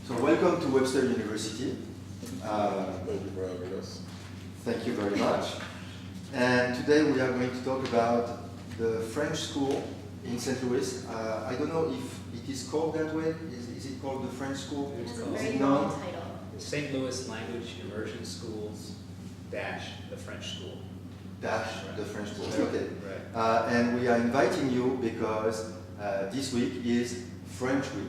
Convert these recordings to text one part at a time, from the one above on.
So welcome to Webster University. Thank you for having us. Thank you very much. And today we are going to talk about the French school in St. Louis. I don't know if it is called that way. Is it called the French school? It's Is called it known? St. Louis Language Immersion Schools dash the French School. Dash the French school. Okay. Right. And we are inviting you because this week is French week.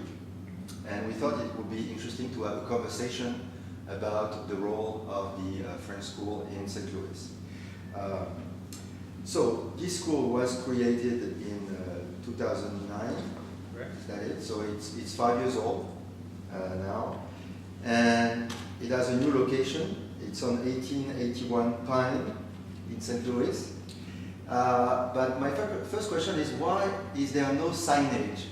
And we thought it would be interesting to have a conversation about the role of the French school in St. Louis. So this school was created in 2009. Correct. Is that it? So it's 5 years old now. And it has a new location. It's on 1881 Pine in St. Louis. But my first question is, why is there no signage?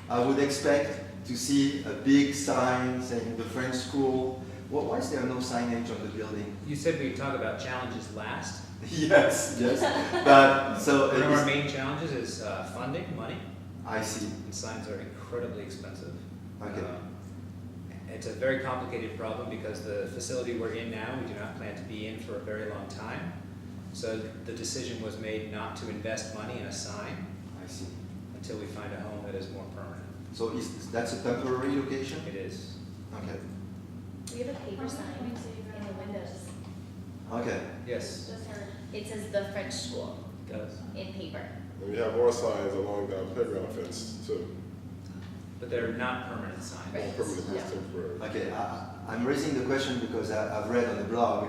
I would expect to see a big sign saying the French school. Why is there no signage on the building? You said we'd talk about challenges last. Yes. But so One of our main challenges is funding, money, I see. and signs are incredibly expensive. Okay. It's a very complicated problem because the facility we're in now, we do not plan to be in for a very long time. So the decision was made not to invest money in a sign I see. until we find a home that is more permanent. So that's a temporary location? It is. Okay. We have a paper sign in the windows. Okay. Yes, It says the French school it does. in paper. And we have more signs along the playground fence too. But they're not permanent signs. More permanent Yeah. is temporary. Okay. I'm raising the question because I've read on the blog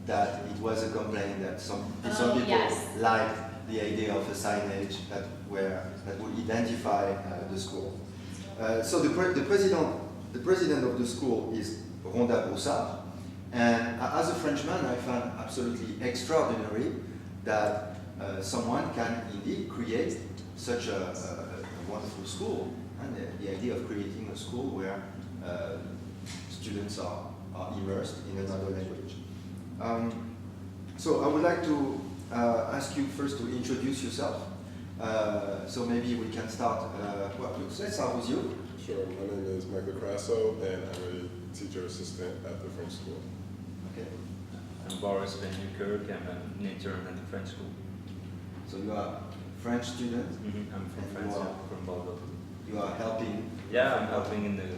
that it was a complaint that some people Yes. liked the idea of a signage that would identify the school. So the president of the school is Rhonda Broussard, and as a Frenchman, I found absolutely extraordinary that someone can indeed create such a wonderful school, and the idea of creating a school where students are immersed in another language. So I would like to ask you first to introduce yourself. So maybe we can start. Let's start with you. Sure, my name is Michael Crasso and I'm a teacher assistant at the French school. Okay. I'm Boris Van Newkirk. I'm an intern at the French school. So you are French student. I'm from And France, you are- yeah, from Bordeaux. You are helping. Yeah, I'm helping in the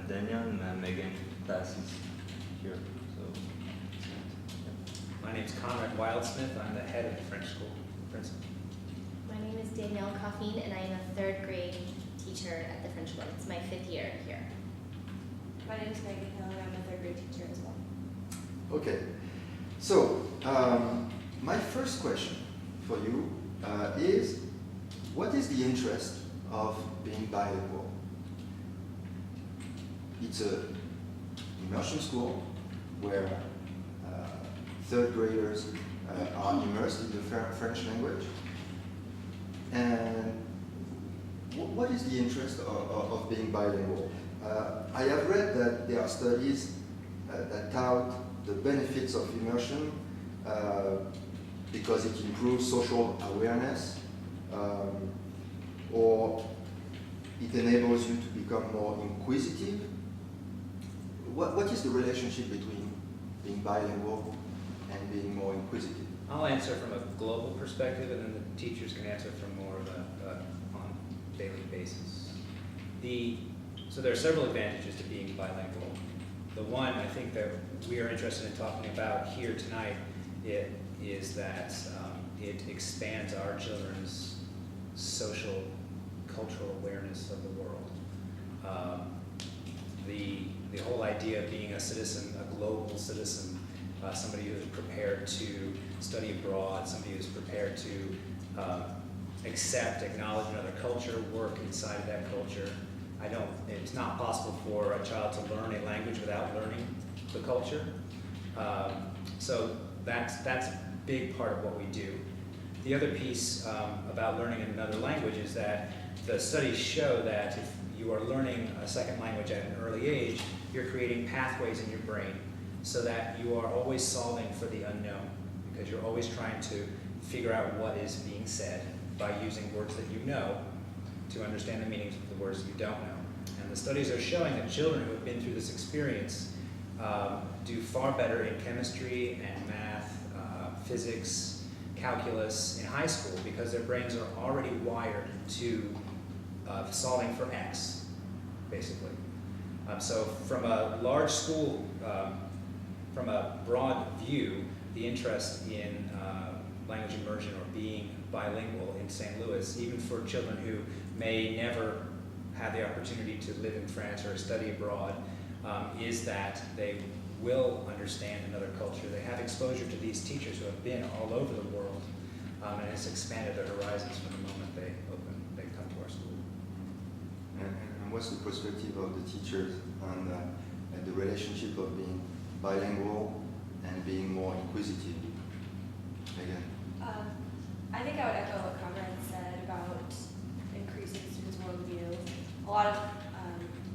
Daniel and Megan classes here. So, My name's Conrad Wildsmith. I'm the head of the French school principal. My name is Danielle Coffeen, and I am a third grade teacher at the French school. It's my 5th year here. My name is Megan Hill, and I'm a third grade teacher as well. Okay. So my first question for you is, what is the interest of being bilingual? It's a immersion school where third graders are immersed in the French language. And what is the interest of being bilingual? I have read that there are studies that tout the benefits of immersion because it improves social awareness, or it enables you to become more inquisitive. What is the relationship between being bilingual and being more inquisitive? I'll answer from a global perspective, and then the teachers can answer from more of a on daily basis. So there are several advantages to being bilingual. The one I think that we are interested in talking about here tonight is that it expands our children's social, cultural awareness of the world. The whole idea of being a citizen, a global citizen, somebody who is prepared to study abroad, somebody who is prepared to accept, acknowledge another culture, work inside of that culture. It's not possible for a child to learn a language without learning the culture. So that's a big part of what we do. The other piece about learning another language is that the studies show that if you are learning a second language at an early age, you're creating pathways in your brain so that you are always solving for the unknown, because you're always trying to figure out what is being said by using words that you know to understand the meanings of the words you don't know. And the studies are showing that children who have been through this experience do far better in chemistry and math, physics, calculus in high school because their brains are already wired to solving for X, basically. So from a large school, from a broad view, the interest in language immersion or being bilingual in St. Louis, even for children who may never have the opportunity to live in France or study abroad, is that they will understand another culture. They have exposure to these teachers who have been all over the world, and it's expanded their horizons from the moment they come to our school. And what's the perspective of the teachers on the relationship of being bilingual and being more inquisitive? Again. I think I would echo what Conrad said about increasing students' worldview. A lot of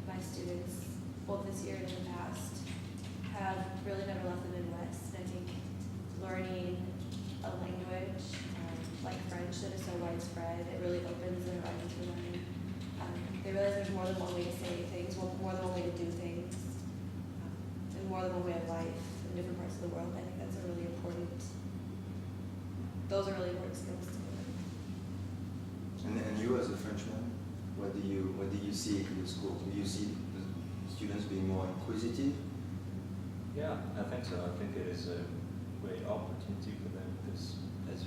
my students, both this year and in the past, have really never left the Midwest. And I think learning a language like French that is so widespread, it really opens their horizons for learning. They realize there's more than one way to say things, more than one way to do things, and more than one way of life in different parts of the world. I think that's a really important. Those are really important skills to learn. And you as a Frenchman, what do you see in the school? Do you see the students being more inquisitive? Yeah, I think so. I think it is a great opportunity for them because, as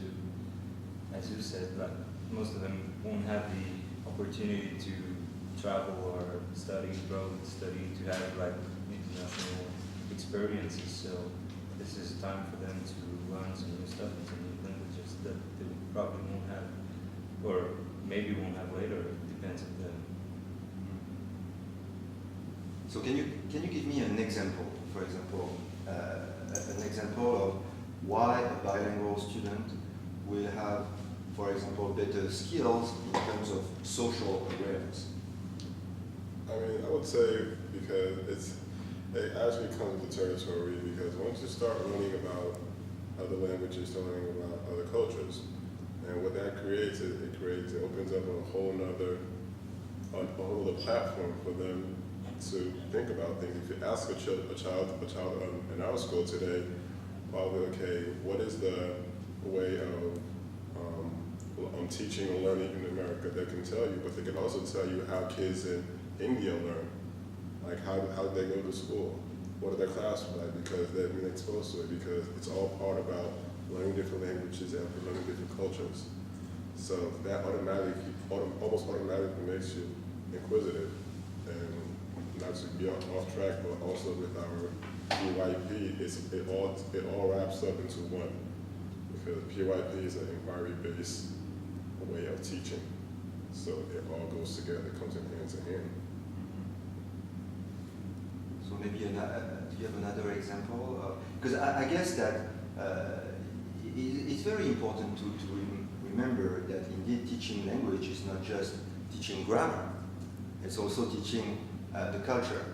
you said, like most of them won't have the opportunity to travel or study abroad, to have like international experiences. So this is a time for them to learn some new stuff and some new languages that they probably won't have, or maybe won't have later. It depends on them. So can you give me an example? For example, an example of why a bilingual student will have, for example, better skills in terms of social awareness. I mean, I would say because it actually comes with the territory, because once you start learning about other languages, learning about other cultures, and what that creates, it opens up a whole other platform for them to think about things. If you ask a child in our school today, probably, okay, what is the way of teaching or learning in America? They can tell you, but they can also tell you how kids in India learn. Like how do they go to school? What are their classes like? Because they've been exposed to it, because it's all part about learning different languages and learning different cultures. So that almost automatically makes you inquisitive. And not to be off track, but also with our PYP, it all wraps up into one. Because PYP is an inquiry-based way of teaching. So it all goes together, it comes in hand. So maybe do you have another example? Because I guess that it's very important to remember that indeed teaching language is not just teaching grammar, it's also teaching the culture.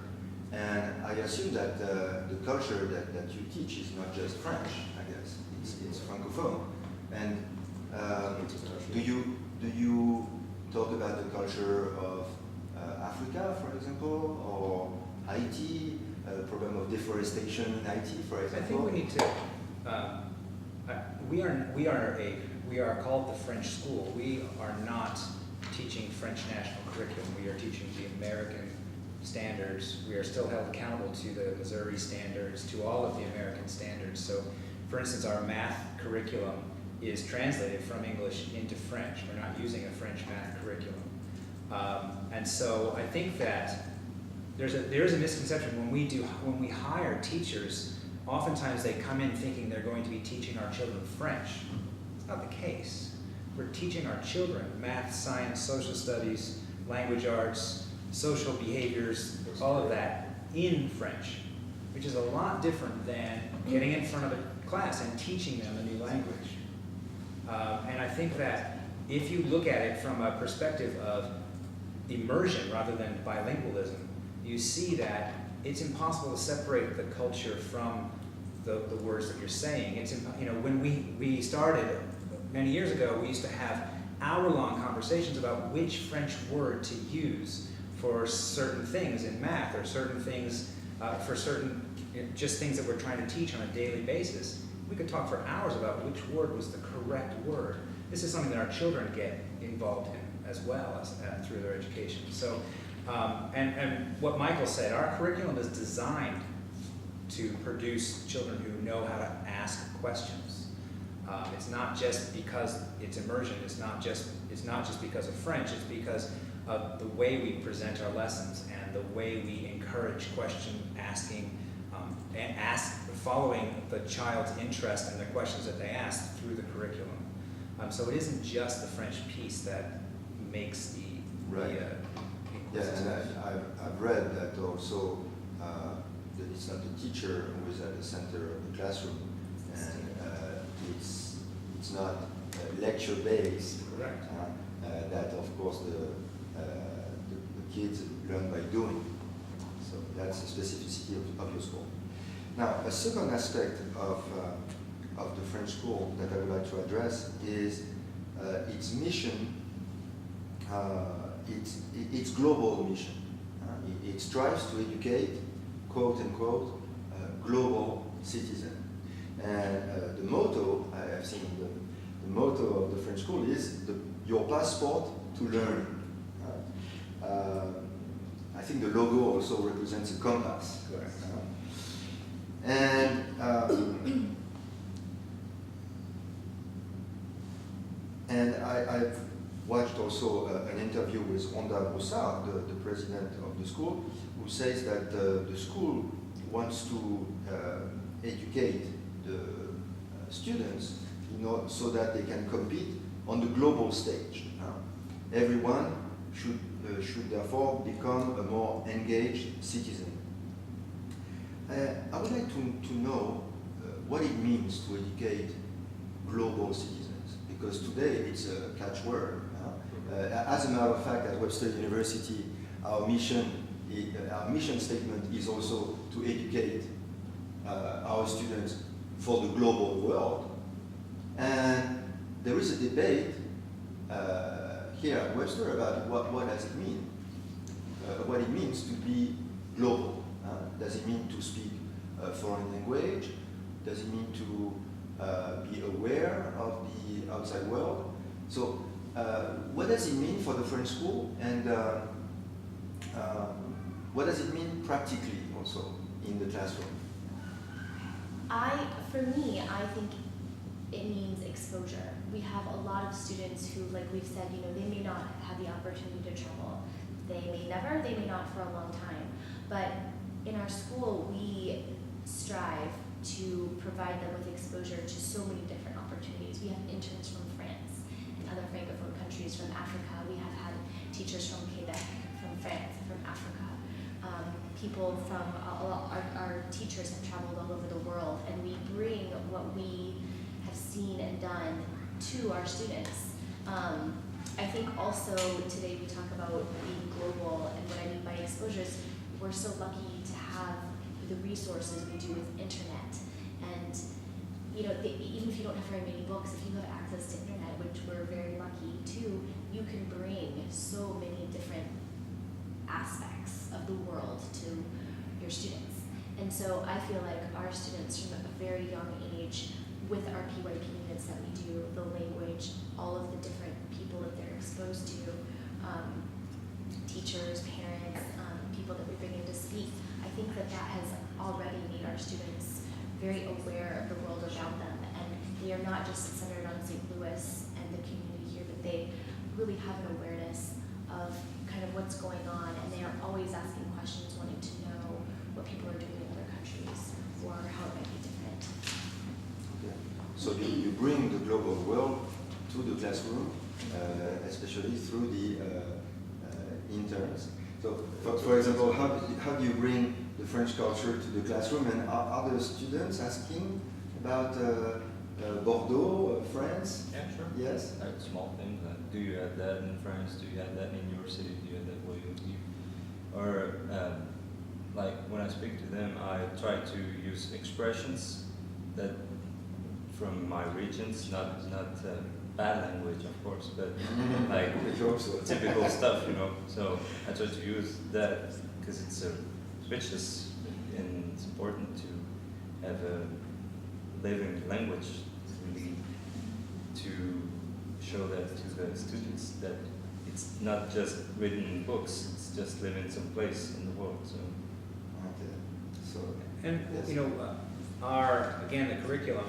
And I assume that the culture that you teach is not just French, I guess, it's Francophone. And do you talk about the culture of Africa, for example, or Haiti, problem of deforestation in Haiti, for example? I think we need to. We are called the French School. We are not teaching French national curriculum. We are teaching the American standards. We are still held accountable to the Missouri standards, to all of the American standards. So, for instance, our math curriculum is translated from English into French. We're not using a French math curriculum. And so I think that there is a misconception when we hire teachers. Oftentimes they come in thinking they're going to be teaching our children French. It's not the case. We're teaching our children math, science, social studies, language arts, social behaviors, all of that in French, which is a lot different than getting in front of a class and teaching them a new language. And I think that if you look at it from a perspective of immersion rather than bilingualism, you see that it's impossible to separate the culture from the words that you're saying. It's when we started many years ago, we used to have hour-long conversations about which French word to use for certain things in math or certain things for certain, just things that we're trying to teach on a daily basis. We could talk for hours about which word was the correct word. This is something that our children get involved in as well as through their education. So, and what Michael said, our curriculum is designed to produce children who know how to ask questions. It's not just because it's immersion. It's not just because of French. It's because of the way we present our lessons and the way we encourage question asking and following the child's interest and the questions that they ask through the curriculum. So it isn't just the French piece that makes the Right. Yeah, and I've read that also that it's not the teacher who is at the center of the classroom, and it's not lecture based. Correct. That of course the kids learn by doing. So that's the specificity of your school. Now, a second aspect of the French school that I would like to address is its mission, its global mission. It strives to educate, quote unquote, global citizen. And the motto, I have seen the motto of the French school is your passport to learn. I think the logo also represents a compass. Correct. And I've watched also an interview with Rhonda Broussard, the president of the school, who says that the school wants to educate the students, so that they can compete on the global stage. Everyone should therefore become a more engaged citizen. I would like to know what it means to educate global citizens, because today it's a catchword. As a matter of fact, at Webster University, our mission statement is also to educate our students for the global world. And there is a debate here at Webster about what does it mean? What it means to be global. Does it mean to speak a foreign language? Does it mean to be aware of the outside world? So what does it mean for the French school, and what does it mean practically also in the classroom? For me, I think it means exposure. We have a lot of students who, like we've said, they may not have the opportunity to travel. They may never, they may not for a long time. But in our school, we strive to provide them with exposure to so many different opportunities. We have interns from France and other Francophone countries, from Africa. We have had teachers from Quebec, from France, from Africa. People from, our teachers have traveled all over the world, and we bring what we have seen and done to our students. I think also today we talk about being global, and what I mean by exposure is we're so lucky to have the resources we do with internet. And even if you don't have very many books, if you have access to internet, which we're very lucky too, you can bring so many different aspects of the world to your students. And so I feel like our students from a very young age, with our PYP units that we do, the language, all of the different people that they're exposed to, teachers, parents, people that we bring in to speak, I think that has already made our students very aware of the world around them, and they are not just centered on St. Louis and the community here, but they really have an awareness of kind of what's going on, and they are always asking questions, wanting to know what people are doing in other countries or how it might be different. Okay. So you bring the global world to the classroom, especially through the interns. So, for example, how do you bring the French culture to the classroom, and are the students asking about Bordeaux, France? Yeah, sure. Yes? Like small things, like, do you have that in France? Do you have that in your city? Do you have that where you live? Or like when I speak to them, I try to use expressions that from my regions, not bad language, of course, but like I hope so. typical stuff, you know. So I try to use that because it's a richness, and it's important to have a living language, really, to show that to the students that it's not just written in books; it's just living someplace in the world. So. Okay. So, And, yes. you know, again, the curriculum,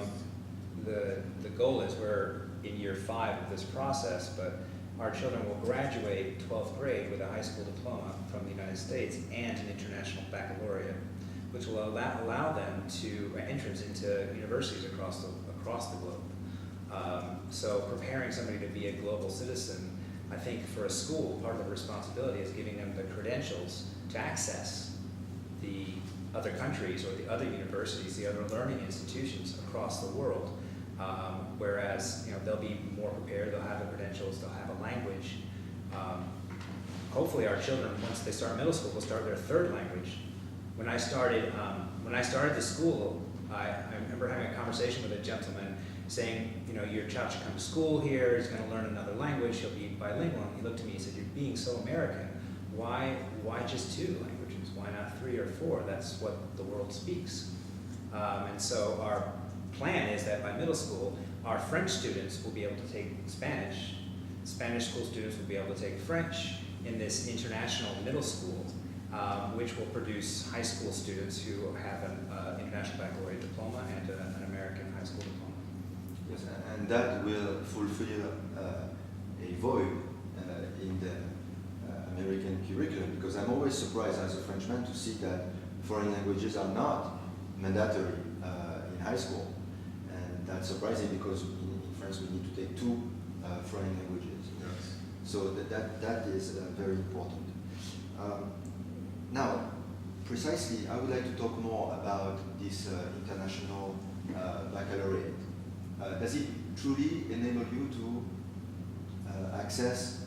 the goal is we're in year 5 of this process, but our children will graduate 12th grade with a high school diploma from the United States and an international baccalaureate, which will allow them to entrance into universities across the globe. So preparing somebody to be a global citizen, I think for a school, part of the responsibility is giving them the credentials to access the other countries or the other universities, the other learning institutions across the world. Whereas, you know, they'll be more prepared, they'll have the credentials, they'll have a language. Hopefully our children, once they start middle school, will start their 3rd language. When I started the school, I remember having a conversation with a gentleman saying, you know, your child should come to school here, he's going to learn another language, he'll be bilingual. And he looked at me and said, you're being so American. Why just 2 languages? Why not 3 or 4? That's what the world speaks. And so our plan is that by middle school, our French students will be able to take Spanish. Spanish school students will be able to take French in this international middle school, which will produce high school students who have an international baccalaureate diploma and an American high school diploma. Yes, and that will fulfill a void in the American curriculum, because I'm always surprised as a Frenchman to see that foreign languages are not mandatory in high school. And that's surprising because in France we need to take 2 foreign languages. Yes. So that is very important. Now, precisely, I would like to talk more about this international baccalaureate. Does it truly enable you to access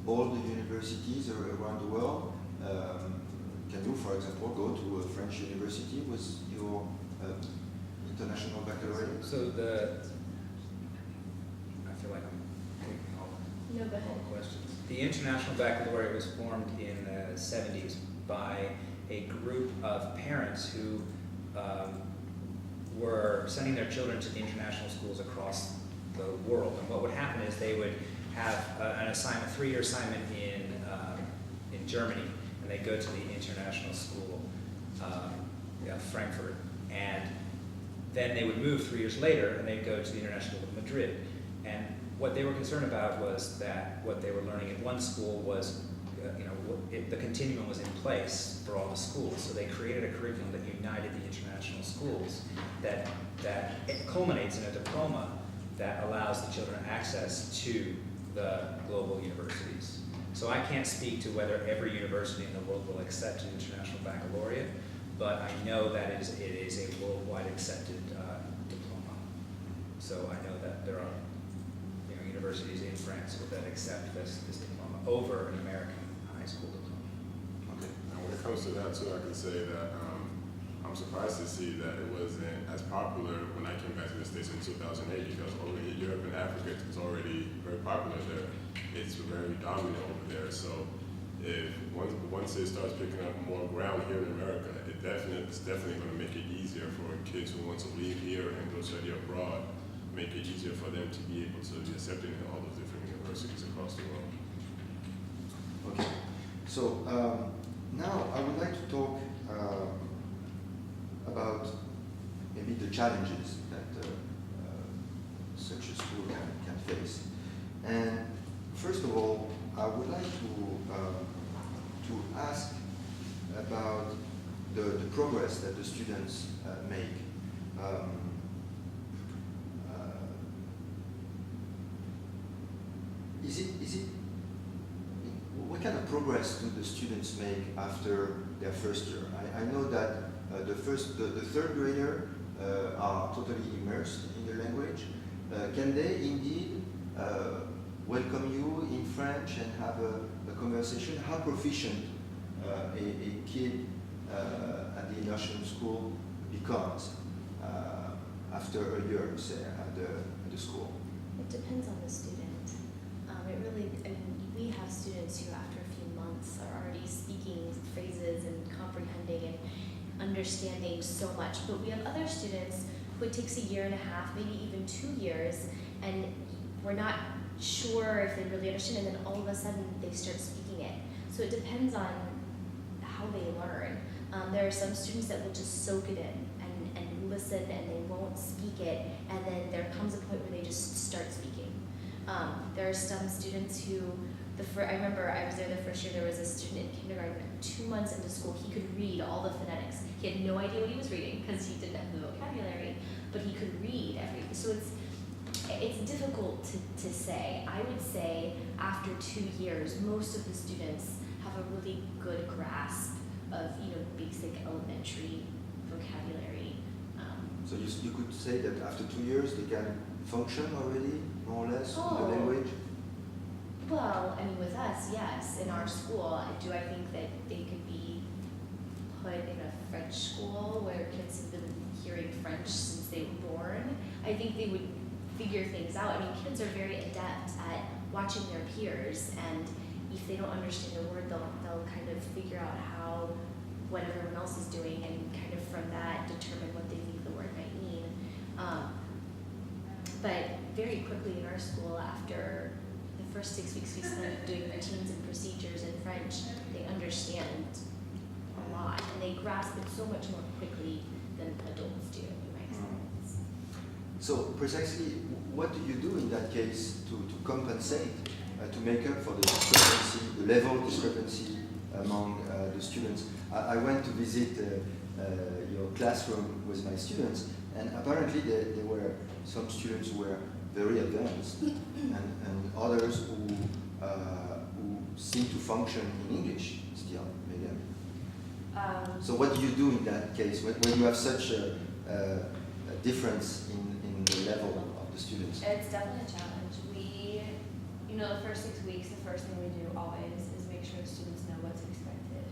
all the universities around the world? Can you, for example, go to a French university with your international baccalaureate? So I feel like I'm taking all No, go ahead. the questions. The International Baccalaureate was formed in the 70s by a group of parents who were sending their children to the international schools across the world. And what would happen is they would have an assignment, a 3-year assignment in Germany, and they'd go to the international school, Frankfurt, and then they would move 3 years later and they'd go to the International School of Madrid. And what they were concerned about was that what they were learning at one school was, the continuum was in place for all the schools. So they created a curriculum that united the international schools that it culminates in a diploma that allows the children access to the global universities. So I can't speak to whether every university in the world will accept an international baccalaureate, but I know that it is a worldwide accepted diploma. So I know that there are universities in France that accept this diploma over an American high school diploma. Okay. And when it comes to that too, I can say that I'm surprised to see that it wasn't as popular when I came back to the States in 2008, because over in Europe and Africa it's already very popular there. It's very dominant over there. So if once it starts picking up more ground here in America, it's definitely going to make it easier for kids who want to leave here and go study abroad, make it easier for them to be able to be accepted in all those different universities across the world. Okay. So now I would like to talk about maybe the challenges that such a school can face. And first of all, I would like to ask about the progress that the students make. What kind of progress do the students make after their first year? I know that the 3rd grader are totally immersed in the language. Can they indeed welcome you in French and have a conversation? How proficient a kid at the immersion school becomes after a year, say, at the school? It depends on the student. It really, I mean, we have students who after a few months are already speaking phrases and comprehending and understanding so much, but we have other students who it takes a year and a half, maybe even 2 years, and we're not sure if they really understand, and then all of a sudden they start speaking it. So it depends on how they learn. There are some students that will just soak it in and listen, and they won't speak it, and then there comes a point where they just start speaking. There are some students who, I remember I was there the first year, there was a student in kindergarten, 2 months into school, he could read all the phonetics. He had no idea what he was reading because he didn't have the vocabulary, but he could read everything. So it's difficult to say. I would say after 2 years, most of the students have a really good grasp of, basic elementary vocabulary. So you could say that after 2 years they can function already, more or less, in Oh. the language? Well, I mean, with us, yes. In our school, do I think that they could be put in a French school where kids have been hearing French since they were born? I think they would figure things out. I mean, kids are very adept at watching their peers, and if they don't understand a word, they'll kind of figure out what everyone else is doing, and kind of from that determine what they think the word might mean. But very quickly in our school, after the first 6 weeks we spent doing routines and procedures in French, they understand a lot, and they grasp it so much more quickly than adults do, in my experience. So precisely, what do you do in that case to compensate, to make up for the discrepancy, the level discrepancy among the students? I went to visit your classroom with my students, and apparently there were some students who were very advanced, and others who seem to function in English still, maybe. So what do you do in that case when you have such a difference in the level of the students? It's definitely a challenge. The first 6 weeks, the first thing we do always is make sure the students know what's expected.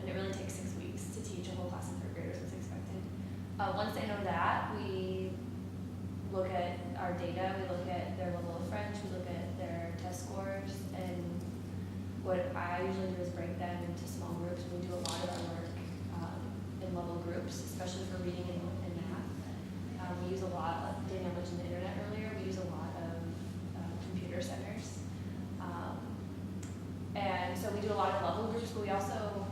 And it really takes 6 weeks to teach a whole class of 3rd graders what's expected. Once they know that, we look at our data, we look at their level of French, we look at their test scores, and what I usually do is break them into small groups. We do a lot of our work in level groups, especially for reading and math. We use a lot, Danielle mentioned the internet earlier, we use a lot of computer centers. And so we do a lot of level groups, but we also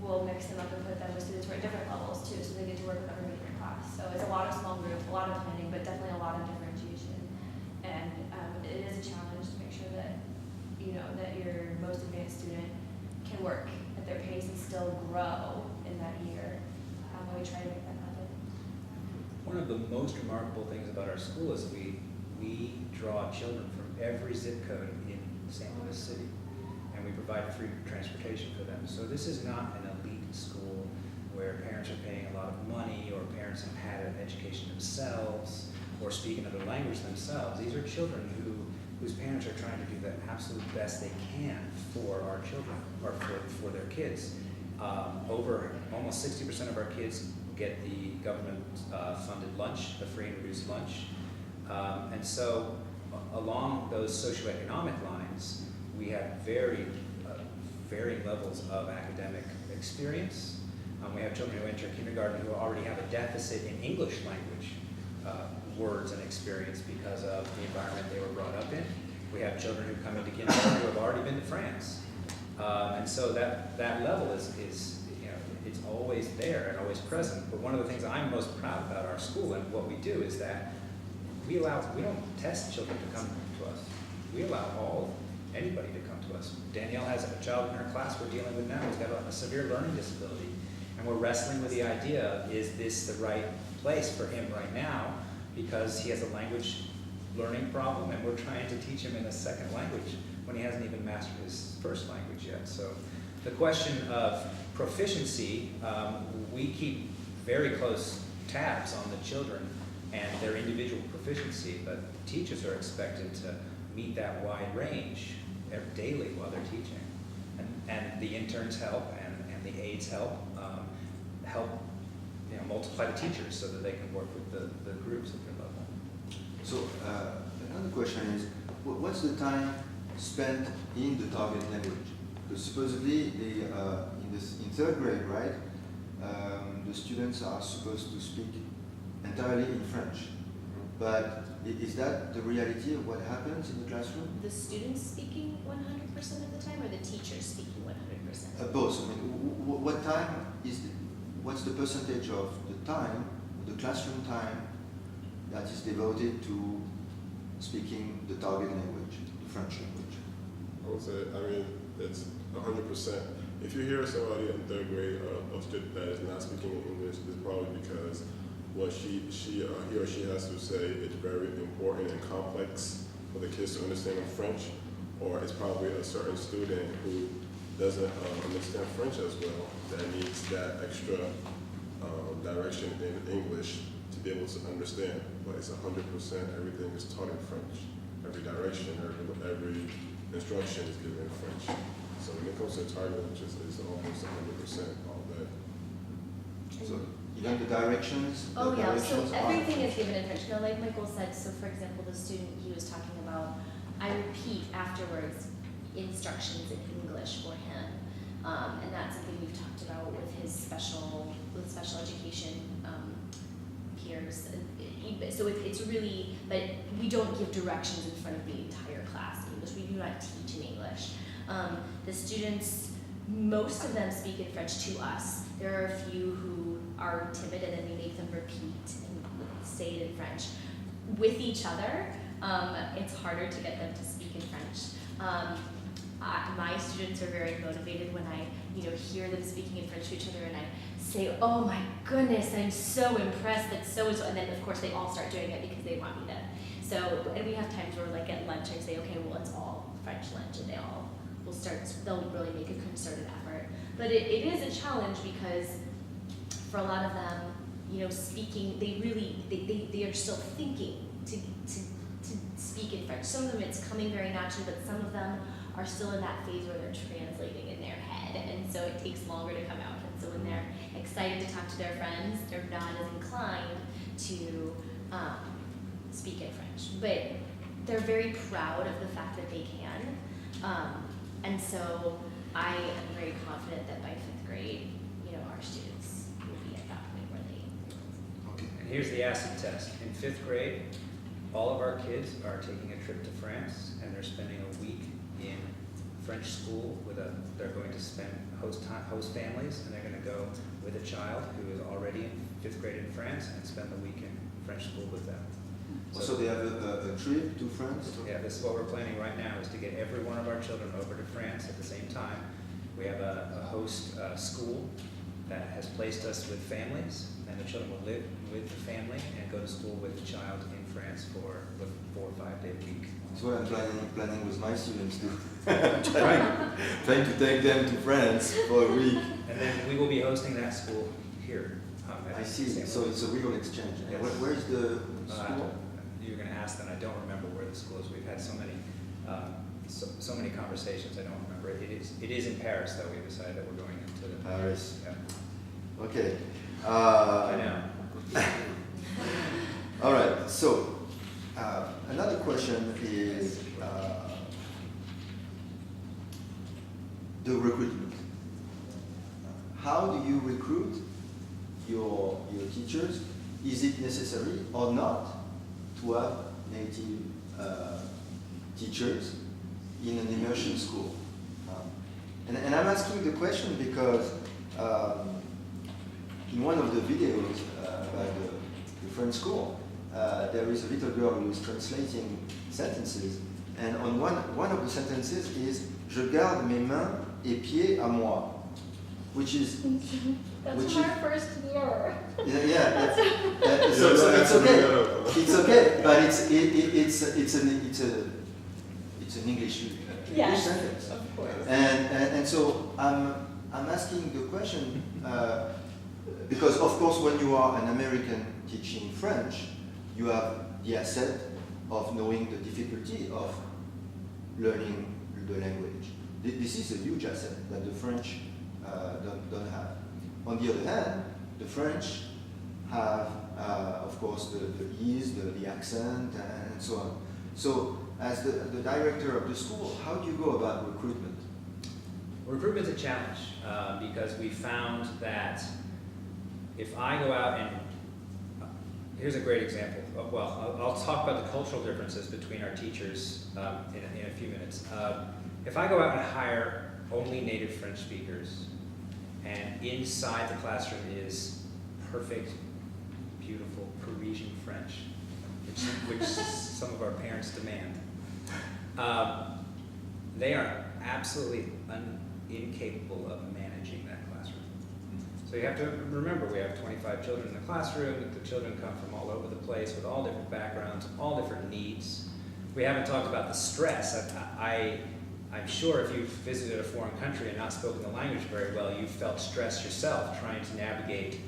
will mix them up and put them with students who are at different levels too, so they get to work with everybody in their class. So it's a lot of small group, a lot of planning, but definitely a lot of differentiation. And it is a challenge to make sure that that your most advanced student can work at their pace and still grow in that year. And we try to make that happen. One of the most remarkable things about our school is we draw children from every zip code in St. Louis City, and we provide free transportation for them. So this is not an elite school where parents are paying a lot of money, or parents have had an education themselves, or speak another language themselves. These are children whose parents are trying to do the absolute best they can for our children, or for their kids. Over almost 60% of our kids get the government funded lunch, the free and reduced lunch. And so along those socioeconomic lines, we have varying levels of academic experience. We have children who enter kindergarten who already have a deficit in English language words and experience because of the environment they were brought up in. We have children who come into kindergarten who have already been to France. And so that level is it's always there and always present. But one of the things I'm most proud about our school and what we do is that we don't test children to come to us. We allow anybody to come to us. Danielle has a child in her class we're dealing with now who's got a severe learning disability. And we're wrestling with the idea, is this the right place for him right now? Because he has a language learning problem, and we're trying to teach him in a second language when he hasn't even mastered his first language yet. So the question of proficiency, we keep very close tabs on the children and their individual proficiency, but teachers are expected to meet that wide range daily while they're teaching. And the interns help, and the aides help multiply the teachers so that they can work with the groups at their level. So another question is, what's the time spent in the target language? Because supposedly they, in third grade, right, the students are supposed to speak entirely in French. But is that the reality of what happens in the classroom? The students speaking 100% of the time, or the teachers speaking 100%? Both. I mean, what time is what's the percentage of the time, the classroom time, that is devoted to speaking the target language, the French language? I would say, I mean, it's 100%. If you hear somebody in third grade that is not speaking English, it's probably because what he or she has to say is very important and complex for the kids to understand in French, or it's probably a certain student who doesn't understand French as well that needs that extra direction in English to be able to understand. But it's 100%, everything is taught in French. Every direction, every instruction is given in French. So when it comes to target languages, it's almost 100% all day. So even the directions? Oh the yeah, so directions are- everything is given in French. Now, like Michael said, so for example, the student he was talking about, I repeat afterwards instructions in English for him. And that's something we've talked about with his special education peers. So it's really, but we don't give directions in front of the entire class in English. We do not teach in English. The students, most of them speak in French to us. There are a few who are timid, and then we make them repeat and say it in French. With each other, it's harder to get them to speak in French. My students are very motivated when I, hear them speaking in French to each other, and I say, "Oh my goodness, I'm so impressed that so and so," and then of course they all start doing it because they want me to. So, and we have times where, like at lunch, I say, "Okay, well it's all French lunch," and they'll really make a concerted effort. But it is a challenge because for a lot of them, speaking, they are still thinking to speak in French. Some of them it's coming very naturally, but some of them are still in that phase where they're translating in their head, and so it takes longer to come out. And so when they're excited to talk to their friends, they're not as inclined to speak in French. But they're very proud of the fact that they can. And so I am very confident that by 5th grade, our students will be at that point where they. Okay. And here's the acid test. In 5th grade, all of our kids are taking a trip to France, and they're spending a week in French school they're going to spend host families, and they're going to go with a child who is already in 5th grade in France and spend the week in French school with them. So they have a trip to France? Yeah, this is what we're planning right now, is to get every one of our children over to France at the same time. We have a host school that has placed us with families, and the children will live with the family and go to school with the child in France for a 4 or 5 day week. That's what I'm planning with my students too. trying to take them to France for a week. And then we will be hosting that school here. I see. So it's a real exchange. Yes. Where is the school? You're going to ask them. I don't remember where the school is. We've had so many conversations. I don't remember. It is in Paris, though. We decided that we're going into the Paris. Yeah. Okay. I know. All right. So another question is the recruitment. How do you recruit your teachers? Is it necessary or not to have native teachers in an immersion school? And I'm asking the question because in one of the videos about the French school, there is a little girl who is translating sentences, and on one of the sentences is "Je garde mes mains et pieds à moi," which is That's our first year. yeah. So it's okay. It's okay, but it's an English Yes, sentence. of course. And so I'm asking the question because of course when you are an American teaching French, you have the asset of knowing the difficulty of learning the language. This is a huge asset that the French don't have. On the other hand, the French have, of course, the ease, the accent, and so on. So, as the director of the school, how do you go about recruitment? Recruitment's a challenge because we found that if I go out and, here's a great example. Well, I'll talk about the cultural differences between our teachers in a few minutes. If I go out and hire only native French speakers, and inside the classroom is perfect, beautiful Parisian French, which some of our parents demand, they are absolutely incapable of managing that classroom. So you have to remember, we have 25 children in the classroom. The children come from all over the place with all different backgrounds, all different needs. We haven't talked about the stress. I'm sure if you've visited a foreign country and not spoken the language very well, you've felt stressed yourself trying to navigate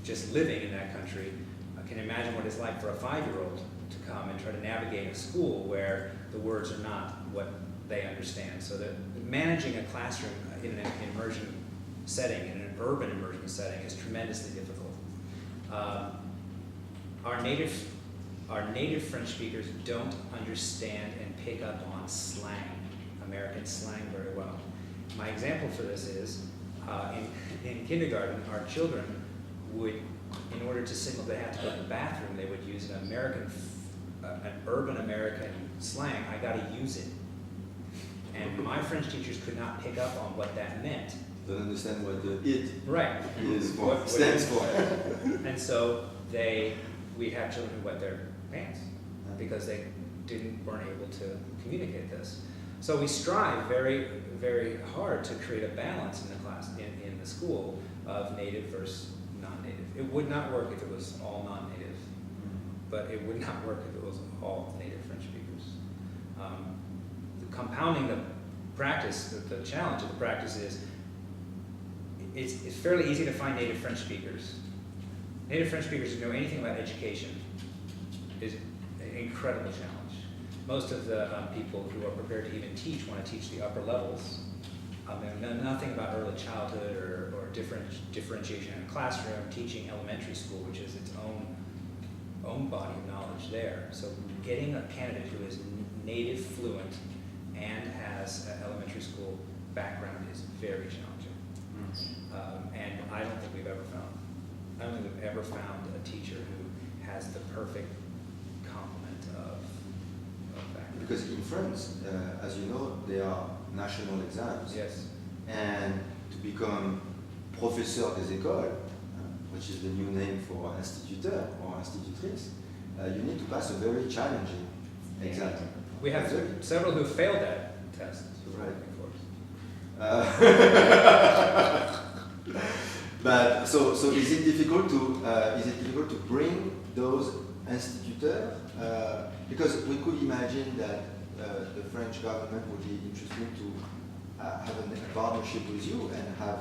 just living in that country. I can imagine what it's like for a 5-year-old to come and try to navigate a school where the words are not what they understand. So that managing a classroom in an immersion setting, in an urban immersion setting, is tremendously difficult. Our native French speakers don't understand and pick up on slang, American slang, very well. My example for this is, in kindergarten, our children would, in order to signal they had to go to the bathroom, they would use an urban American slang, I gotta use it. And my French teachers could not pick up on what that meant. Don't understand what the "it" Right. is for, stands for. And so we'd have children who wet their pants because they weren't able to communicate this. So we strive very, very hard to create a balance in the class, in the school, of native versus non-native. It would not work if it was all non-native, but it would not work if it was all native French speakers. Compounding the practice, the challenge of the practice is, it's fairly easy to find native French speakers. Native French speakers who know anything about education is an incredible challenge. Most of the people who are prepared to even teach want to teach the upper levels. They know nothing about early childhood or differentiation in a classroom, teaching elementary school, which is its own body of knowledge there. So getting a candidate who is native fluent and has an elementary school background is very challenging. And I don't think we've ever found a teacher who has the perfect complement of background. Because in France, as you know, there are national exams. Yes. And to become professeur des écoles, which is the new name for instituteur or institutrice, you need to pass a very challenging exam. We have several who failed that test. Right. Of course. But so is it difficult to bring those instituteurs? Because we could imagine that the French government would be interested to have a partnership with you and have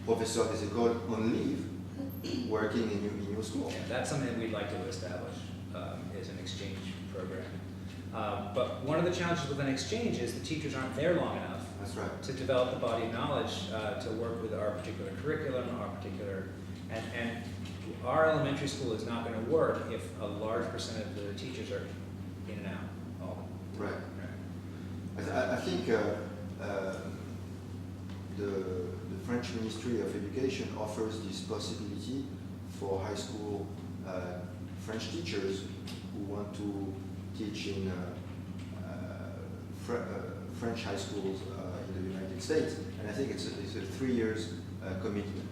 professeurs des écoles on leave working in your school. Yeah, that's something we'd like to establish is an exchange program. But one of the challenges with an exchange is the teachers aren't there long enough. That's right. To develop the body of knowledge to work with our particular curriculum, and our elementary school is not going to work if a large percent of the teachers are in and out all the time. Right. I think the French Ministry of Education offers this possibility for high school French teachers who want to teach in French high schools in the United States, and I think it's a 3 years commitment.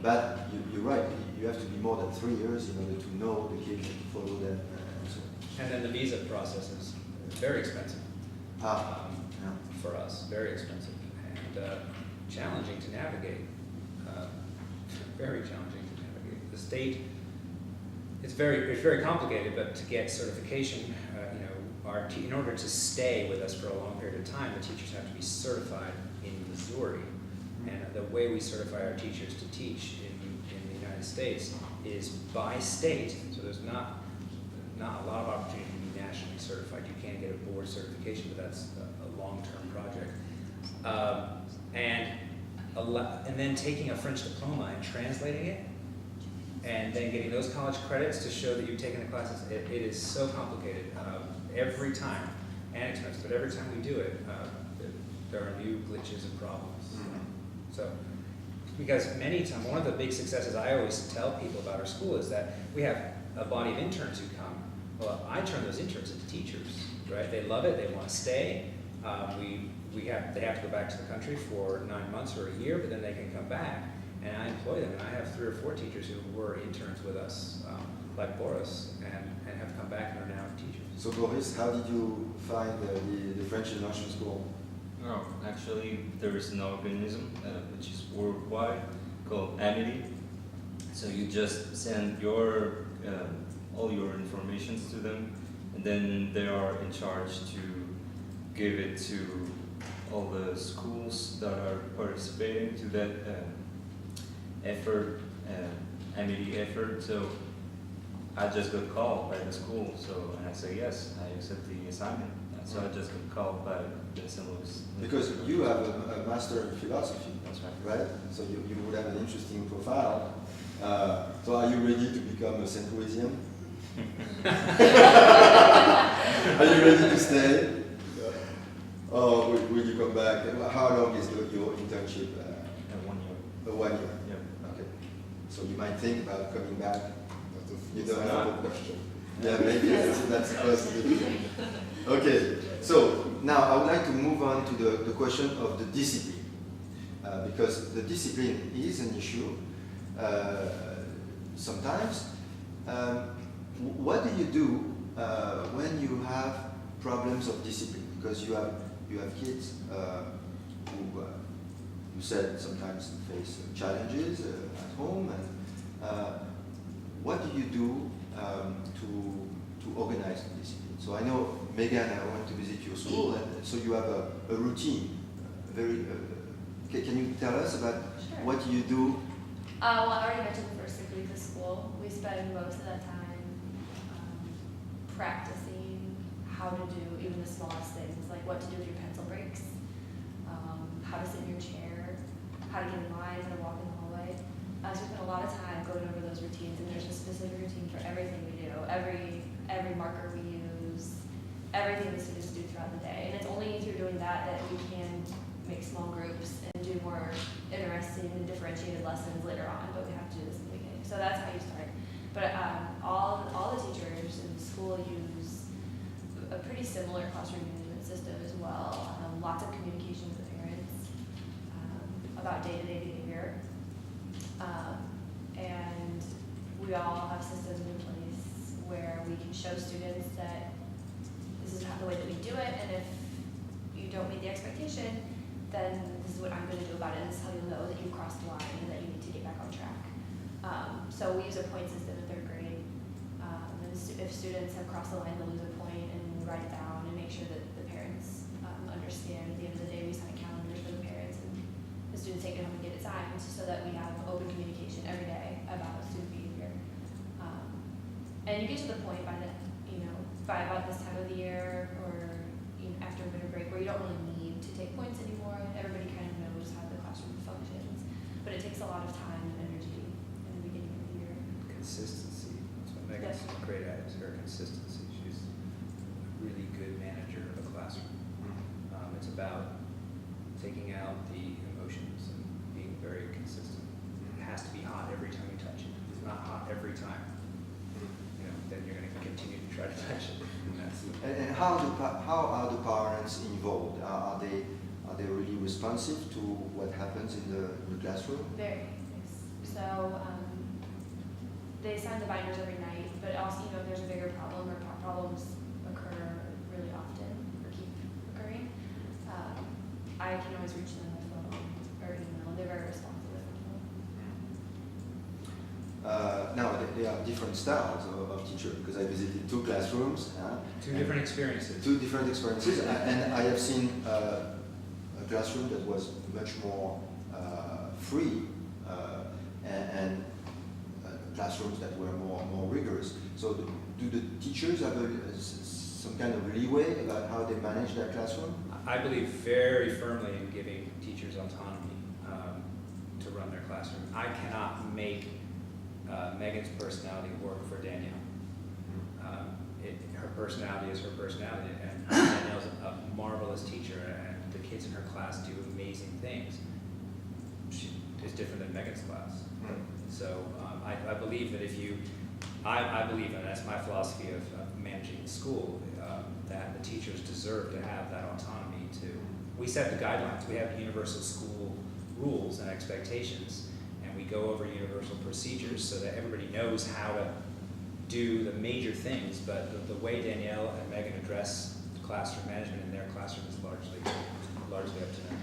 But you're right, you have to be more than 3 years in order to know the kids and to follow them and so on. And then the visa process is very expensive for us, very expensive and challenging to navigate. Very challenging to navigate. The state, it's very complicated, but to get certification, in order to stay with us for a long period of time, the teachers have to be certified in Missouri. And the way we certify our teachers to teach in the United States is by state. So there's not a lot of opportunity to be nationally certified. You can get a board certification, but that's a long-term project. And then taking a French diploma and translating it and then getting those college credits to show that you've taken the classes, it is so complicated every time, and expensive, but every time we do it, there are new glitches and problems. So, because many times, one of the big successes I always tell people about our school is that we have a body of interns who come. Well, I turn those interns into teachers, right? They love it, they want to stay. They have to go back to the country for 9 months or a year, but then they can come back, and I employ them. And I have 3 or 4 teachers who were interns with us, like Boris, and have come back and are now teachers. So Boris, how did you find the French Immersion School? No, actually, there is an organism which is worldwide called Amity. So you just send your all your information to them, and then they are in charge to give it to all the schools that are participating to that effort, Amity effort. So I just got called by the school, and I say yes, I accept the assignment. So I just got called by the St. Louis. Because you have a master in philosophy, That's right. right? So you would have an interesting profile. So are you ready to become a St. Louisian? Are you ready to stay? Or will you come back? How long is your internship? 1 year. 1 year. Yeah. Okay. So you might think about coming back. That's You a don't philosophical know. question. Yeah, maybe that's a possibility. Okay, so now I would like to move on to the question of the discipline, because the discipline is an issue sometimes. What do you do when you have problems of discipline? Because you have kids who you said sometimes face challenges at home, and what do you do to organize the discipline? So I know, Megan, I went to visit your school, and so you have a routine. Can you tell us about Sure. what you do? Well, I already mentioned the first 6 weeks of school. We spend most of that time practicing how to do even the smallest things, like what to do with your pencil breaks, how to sit in your chair, how to get in line, how to walk in the hallway. So we spend a lot of time going over those routines, and there's a specific routine for everything we do, every marker we use, everything the students do throughout the day. And it's only through doing that we can make small groups and do more interesting and differentiated lessons later on, but we have to do this in the beginning. So that's how you start. But all the teachers in the school use a pretty similar classroom management system as well. Lots of communication with the parents about day-to-day behavior. And we all have systems in place where we can show students that this is the way that we do it, and if you don't meet the expectation, then this is what I'm going to do about it, and this is how you'll know that you've crossed the line and that you need to get back on track. So we use a point system in 3rd grade. And if students have crossed the line, they'll lose a point, and we write it down and make sure that the parents understand. At the end of the day, we sign calendars for the parents, and the students take it home and get it signed, so that we have open communication every day about student behavior. And you get to the point by about this time of the year, or after winter break, where you don't really need to take points anymore. Everybody kind of knows how the classroom functions, but it takes a lot of time and energy in the beginning of the year. Consistency. That's what Megan's Yes. great at, is her consistency. She's a really good manager of a classroom. It's about taking out the emotions and being very consistent. It has to be hot every time you touch it. If it's not hot every time, then you're going to continue to try to touch it. And how are the parents involved? Are they really responsive to what happens in the classroom? Very. Yes. So they sign the binders every night, but also, if there's a bigger problem or problems occur really often or keep occurring, I can always reach them on the phone or email, and they're very responsive. Now, there are different styles of teacher, because I visited 2 classrooms. 2 different experiences. 2 different experiences, and I have seen a classroom that was much more free, and classrooms that were more rigorous. So do the teachers have some kind of leeway about how they manage their classroom? I believe very firmly in giving teachers autonomy to run their classroom. I cannot make Megan's personality work for Danielle. Her personality is her personality, and Danielle's a marvelous teacher, and the kids in her class do amazing things. She is different than Megan's class. So I believe that if you, I believe, and that's my philosophy of managing the school, that the teachers deserve to have that autonomy to, we set the guidelines, we have universal school rules and expectations, and we go over universal procedures so that everybody knows how to do the major things, but the way Danielle and Megan address classroom management in their classroom is largely up to them.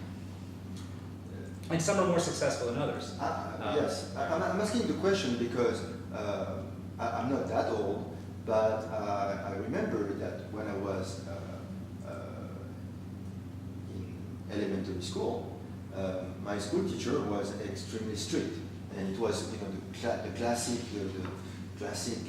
And some are more successful than others. Yes, I'm asking the question because I'm not that old, but I remember that when I was in elementary school, my school teacher was extremely strict, and it was, you know, the classic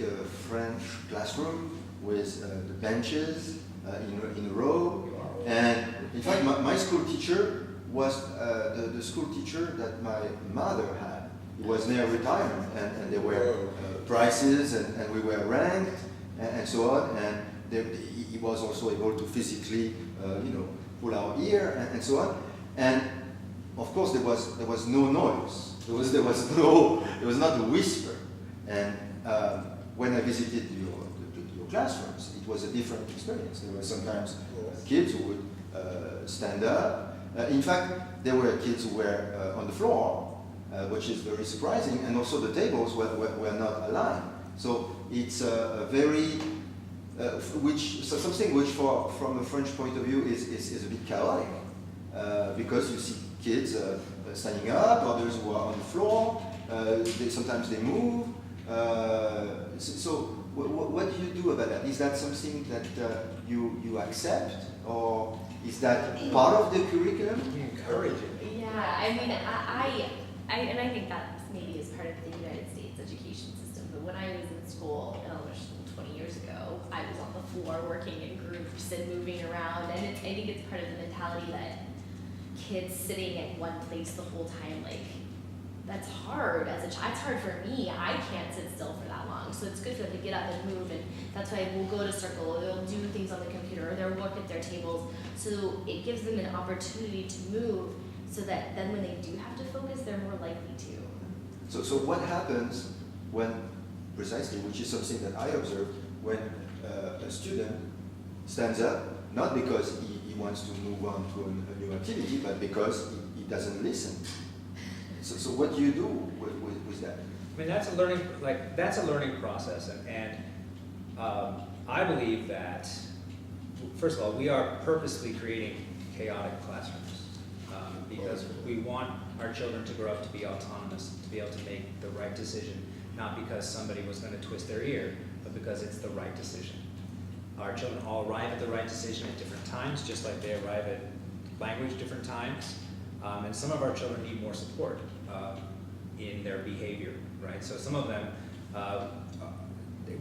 French classroom with the benches in a row. And in fact, my school teacher was the school teacher that my mother had. He was near retirement, and there were prizes, and we were ranked, and so on. And he was also able to physically, you know, pull our ear, and so on. And of course, there was no noise. There was not a whisper. And when I visited your classrooms, it was a different experience. There were sometimes kids who would stand up. In fact, there were kids who were on the floor, which is very surprising, and also the tables were not aligned. So it's a very, something which from a French point of view is a bit chaotic, because you see kids standing up, others who are on the floor, sometimes they move. So what do you do about that? Is that something that you accept, or is that part of the curriculum? We encourage it. Yeah, I mean, I think that maybe is part of the United States education system, but when I was in school, in elementary school 20 years ago, I was on the floor working in groups and moving around, and I think it's part of the mentality that kids sitting at one place the whole time, like, that's hard as a child. It's hard for me. I can't sit still for that long. So it's good for them to get up and move, and that's why we'll go to circle, or they'll do things on the computer, or they'll work at their tables. So it gives them an opportunity to move, so that then when they do have to focus, they're more likely to. So what happens when, precisely, which is something that I observed, when a student stands up, not because he wants to move on to a new activity, but because he doesn't listen. So what do you do with that? I mean, that's a learning process, and I believe that, first of all, we are purposely creating chaotic classrooms because we want our children to grow up to be autonomous, to be able to make the right decision, not because somebody was going to twist their ear, but because it's the right decision. Our children all arrive at the right decision at different times, just like they arrive at language different times. And some of our children need more support in their behavior, right? So some of them,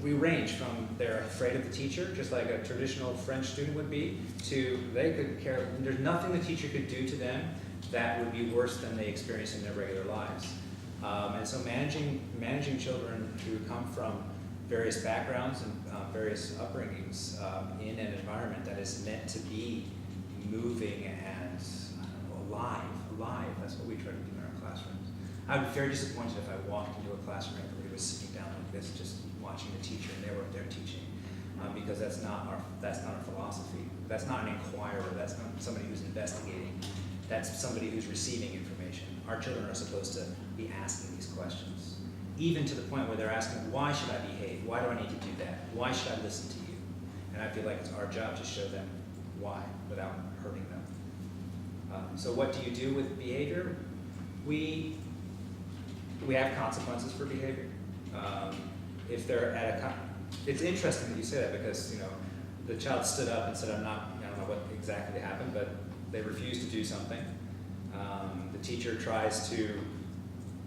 we range from they're afraid of the teacher, just like a traditional French student would be, to they could care, there's nothing the teacher could do to them that would be worse than they experience in their regular lives. And so managing children who come from various backgrounds and various upbringings in an environment that is meant to be moving and alive. That's what we try to do in our classrooms. I would be very disappointed if I walked into a classroom and everybody was sitting down like this, just watching the teacher, and they were up there teaching, because that's not our philosophy. That's not an inquirer. That's not somebody who's investigating. That's somebody who's receiving information. Our children are supposed to be asking these questions, even to the point where they're asking, why should I behave? Why do I need to do that? Why should I listen to you? And I feel like it's our job to show them why without hurting them. So what do you do with behavior? We have consequences for behavior. If they're at it's interesting that you say that, because the child stood up and said, I don't know what exactly happened, but they refused to do something. The teacher tries to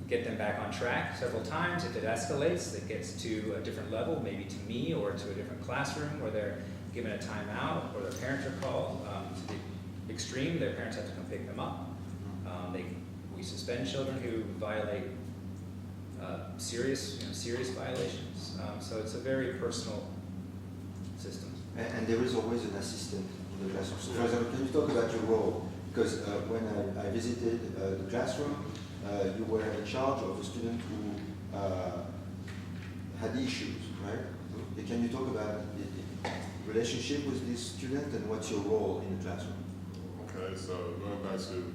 get them back on track several times. If it escalates, it gets to a different level, maybe to me or to a different classroom, where they're given a timeout or their parents are called. To the extreme, their parents have to come pick them up. We suspend children who violate serious violations. So it's a very personal system. And there is always an assistant in the classroom. So for example, can you talk about your role? Because when I visited the classroom, you were in charge of a student who had issues, right? Can you talk about the relationship with this student and what's your role in the classroom? Okay, so going back to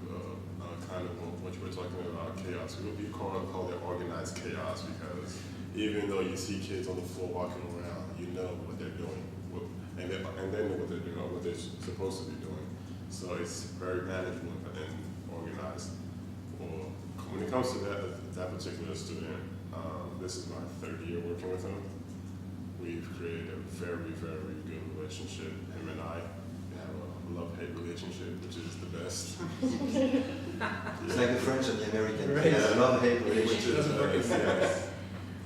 kind of what you were talking about, chaos, we call it organized chaos, because even though you see kids on the floor walking around, you know what they're doing, and they know what they're doing, or what they're supposed to be doing. So it's very manageable and organized. Well, when it comes to that particular student, this is my 3rd year working with him. We've created a very, very good relationship. Him and I have a love-hate relationship, which is the best. It's like the French and the American. Right. Yeah, love-hate Which relationship. is, yes.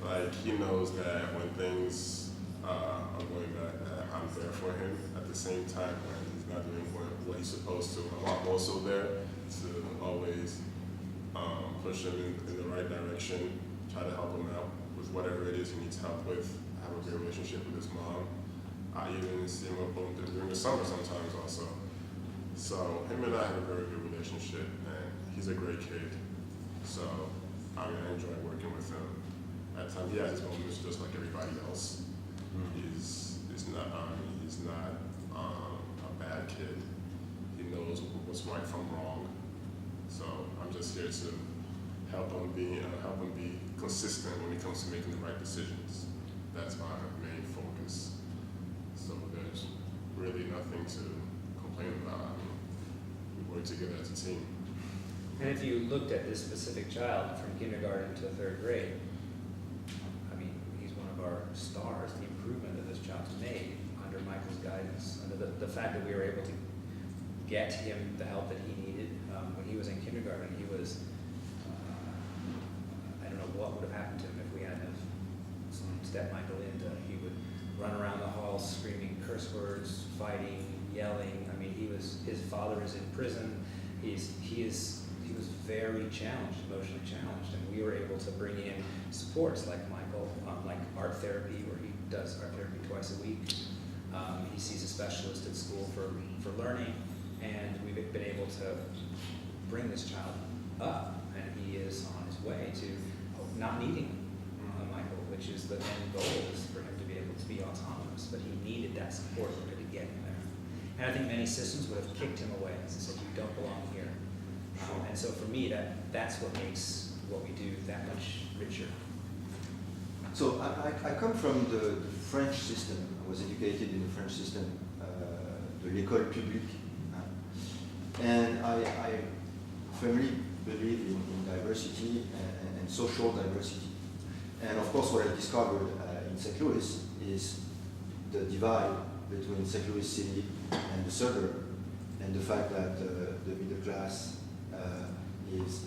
Like, he knows that when things are going bad, I'm there for him. At the same time, when he's not doing what he's supposed to, I'm also there to always push him in the right direction, try to help him out with whatever it is he needs help with. I have a good relationship with his mom. I even see him up during the summer sometimes also. So him and I have a very good relationship, and he's a great kid. So I enjoy working with him. At times he has his moments just like everybody else. He's not a bad kid. He knows what's right from wrong. So I'm just here to help him be consistent when it comes to making the right decisions. That's my main focus. So there's really nothing to complain about. I mean, we work together as a team. And if you looked at this specific child from kindergarten to 3rd grade, I mean, he's one of our stars. The improvement that this child's made under Michael's guidance, under the fact that we were able to get him the help that he needed. When he was in kindergarten, he was, I don't know what would have happened to him if we hadn't have stepped Michael into. He would run around the hall screaming curse words, fighting, yelling. I mean, his father is in prison. He was very challenged, emotionally challenged, and we were able to bring in supports like Michael, like art therapy, where he does art therapy twice a week. He sees a specialist at school for learning, and we've been able to bring this child up, and he is on his way to not needing Michael, which is the end goal, is for him to be able to be autonomous, but he needed that support in order to get him there. And I think many systems would have kicked him away and said, you don't belong here. And so for me, that's what makes what we do that much richer. So I come from the French system. I was educated in the French system, the l'école publique. And I firmly believe in diversity and social diversity. And of course, what I discovered in St. Louis is the divide between St. Louis City and the suburb, and the fact that the middle class is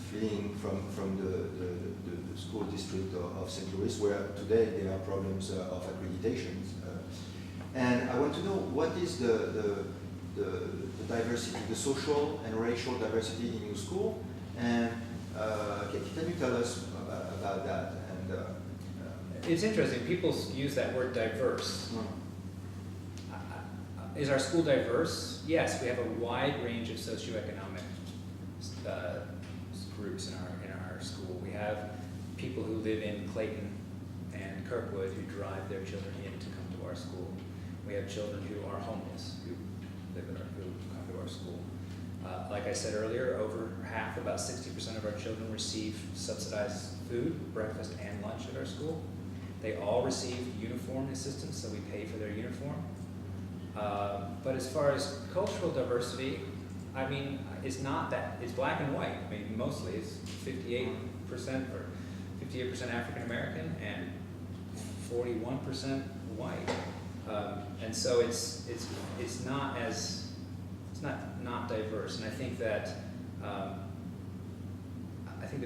fleeing from the school district of St. Louis, where today there are problems of accreditations. And I want to know, what is the diversity, the social and racial diversity in your school? And can you tell us about that? And it's interesting, people use that word diverse. Is our school diverse? Yes, we have a wide range of socioeconomic groups in our school. We have people who live in Clayton and Kirkwood who drive their children in to come to our school. We have children who are homeless who come to our school. Like I said earlier, over half, about 60% of our children receive subsidized food, breakfast and lunch at our school. They all receive uniform assistance, so we pay for their uniform. But as far as cultural diversity, I mean, it's not that, it's black and white. I mean, mostly it's 58% or 58% African American and 41% white. And so it's not diverse. And I think that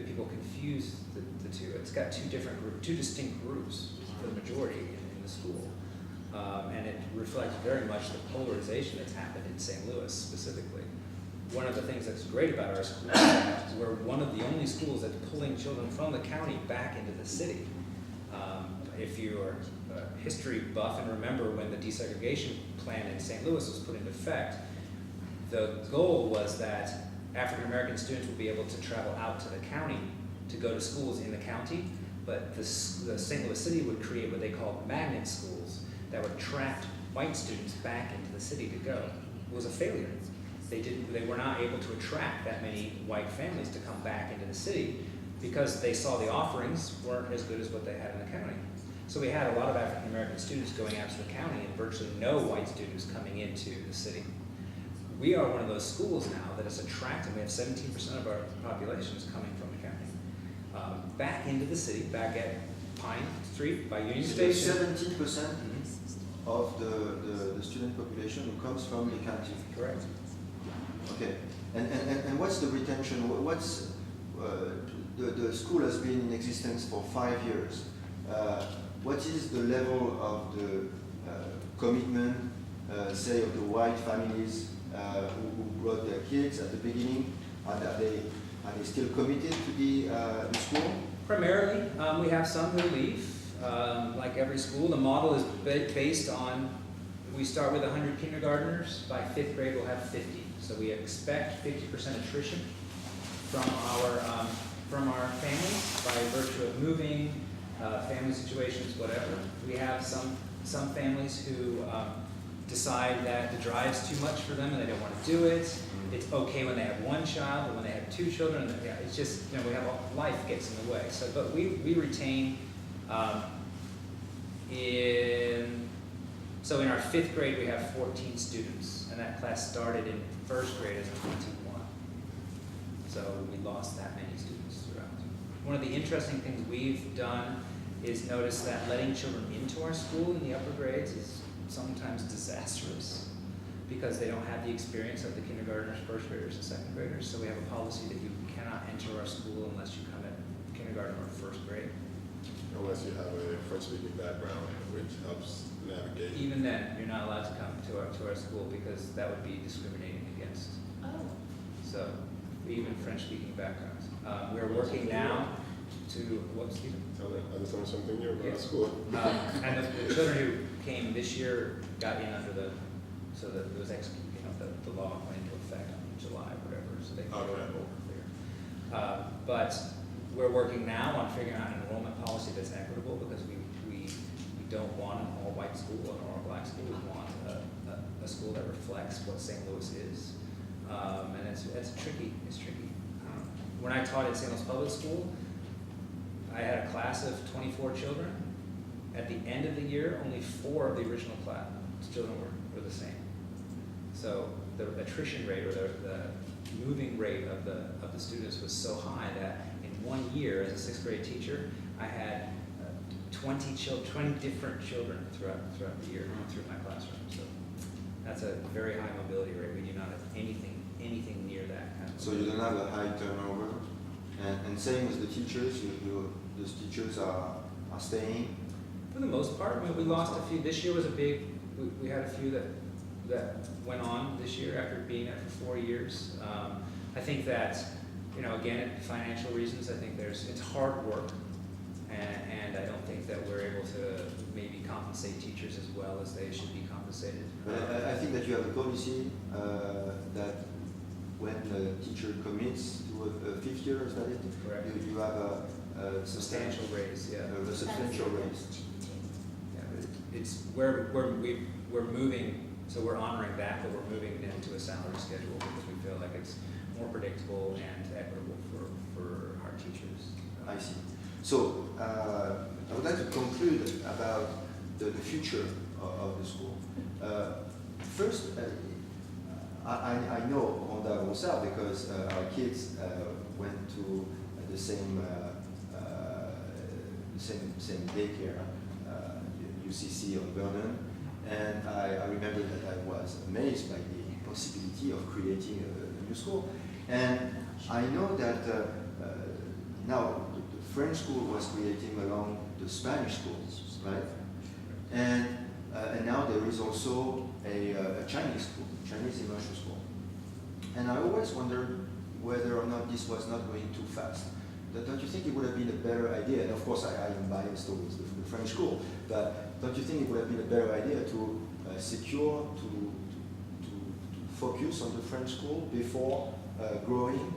people confuse the two. It's got two distinct groups for the majority in the school. And it reflects very much the polarization that's happened in St. Louis specifically. one of the things that's great about our school is that we're one of the only schools that's pulling children from the county back into the city. If you're a history buff and remember when the desegregation plan in St. Louis was put into effect, the goal was that African American students would be able to travel out to the county to go to schools in the county, but the St. Louis City would create what they called magnet schools that would attract white students back into the city to go. It was a failure. They were not able to attract that many white families to come back into the city because they saw the offerings weren't as good as what they had in the county. So we had a lot of African American students going out to the county and virtually no white students coming into the city. We are one of those schools now that is attracting, we have 17% of our population is coming from the county. Back into the city, back at Pine Street by Union Station. 17% of the student population who comes from the county. Correct. Okay, and what's the retention? What's the school has been in existence for 5 years. What is the level of the commitment, say, of the white families who brought their kids at the beginning? Are they still committed to the school? Primarily, we have some who leave. Like every school, the model is based on, we start with 100 kindergartners, by 5th grade we'll have 50. So we expect 50% attrition from our families by virtue of moving, family situations, whatever. We have some families who decide that the drive's too much for them and they don't want to do it. It's okay when they have one child, but when they have 2 children, it's just, we have life gets in the way. So, but we retain so in our 5th grade we have 14 students, and that class started in 1st grade as 21. So we lost that many students throughout. One of the interesting things we've done is notice that letting children into our school in the upper grades is sometimes disastrous because they don't have the experience of the kindergartners, 1st graders, and 2nd graders. So we have a policy that you cannot enter our school unless you come at kindergarten or 1st grade. Unless you have a French-speaking background, which helps navigate. Even then, you're not allowed to come to our school because that would be discriminating against. Oh. So even French-speaking backgrounds. We're working now to, whoops, Stephen? I just learned something new about Yeah. school. And the children who came this year got in under so that it was the law went into effect in July or whatever, so they could go over there. But we're working now on figuring out an enrollment policy that's equitable because we don't want an all-white school or an all-black school. We want a school that reflects what St. Louis is. And it's tricky. It's tricky. When I taught at St. Louis Public School, I had a class of 24 children. At the end of the year, only 4 of the original class children were the same. So the attrition rate or the moving rate of the students was so high that in 1 year, as a 6th grade teacher, I had 20 different children throughout the year through my classroom. So that's a very high mobility rate. We do not have anything near that kind of. So you don't have a high turnover, and same as the teachers. Those teachers are staying. For the most part, I mean, we lost a few. This year was a big. We had a few that went on this year after being there for 4 years. I think that again, financial reasons. I think it's hard work. And I don't think that we're able to maybe compensate teachers as well as they should be compensated. But I think that you have a policy that when the teacher commits to a 5th year, is that it? Correct. You have a Substantial raise, yeah. A substantial raise. Yeah, it's we're moving, so we're honoring that, but we're moving it into a salary schedule because we feel like it's more predictable and equitable for our teachers. I see. So I would like to conclude about the future of the school. First, I know Honda Rosa because our kids went to the same daycare, UCC on Vernon, and I remember that I was amazed by the possibility of creating a new school. And I know that now the French school was creating along the Spanish schools, right? And now there is also a Chinese school, Chinese immersion school. And I always wondered whether or not this was not going too fast. Don't you think it would have been a better idea, and of course I am biased towards the French school, but don't you think it would have been a better idea to secure, to focus on the French school before growing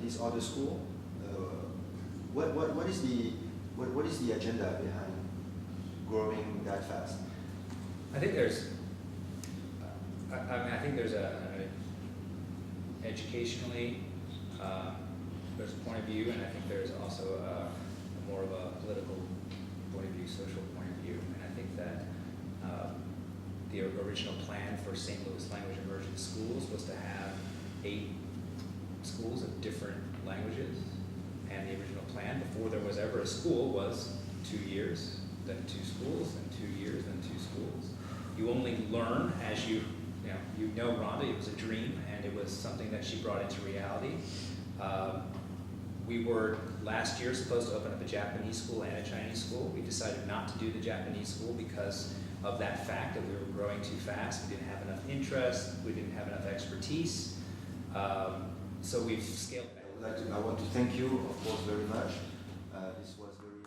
this other school? What is the agenda behind growing that fast? I think there's, I think there's educationally, there's a point of view, and I think there's also a more of a political point of view, social point of view. And I think that the original plan for St. Louis Language Immersion Schools was to have 8 schools of different languages. And the original plan, before there was ever a school, was 2 years, then 2 schools, then 2 years, then 2 schools. You only learn as you know Rhonda, it was a dream, and it was something that she brought into reality. We were last year supposed to open up a Japanese school and a Chinese school. We decided not to do the Japanese school because of that fact that we were growing too fast. We didn't have enough interest, we didn't have enough expertise. So we've scaled back. I want to thank you, of course, very much. This was very